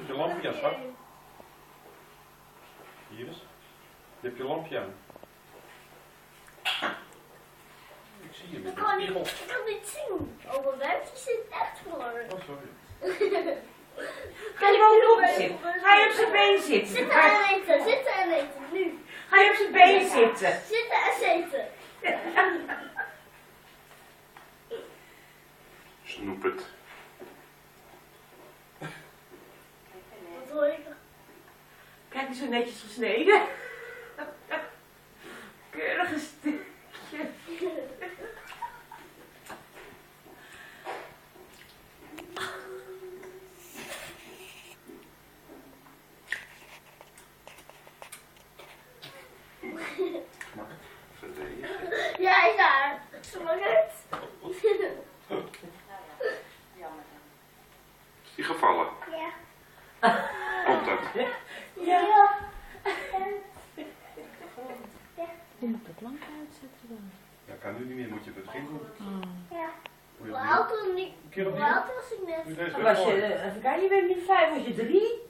je lampje aan, schat. Hier eens. Je hebt je lampje aan. Ik zie je met de spiegel. Ik kan niet zien. Oh, mijn buikje zit echt verloren. Oh, sorry. Ga je wel op zitten? Ga je op zijn been zitten? Zitten en eten, zitten en eten, nu. Ga je op zijn been zitten? Zitten en zitten. Snoep het. Wat hoor ik? Kijk eens zo netjes gesneden. Keurige stukje. Ja, is daar. Smaak het. Is die gevallen? Ja. Komt dat? Ja. Je moet het lang uitzetten dan. Ja, kan nu niet meer. Moet je het begin doen. Ja. Moet je Hoe opnieuw? oud was ik? Een keer Hoe opnieuw? oud was ik net? Doe deze Was je, weggooien. even kijken, je bent nu 5, was je 3?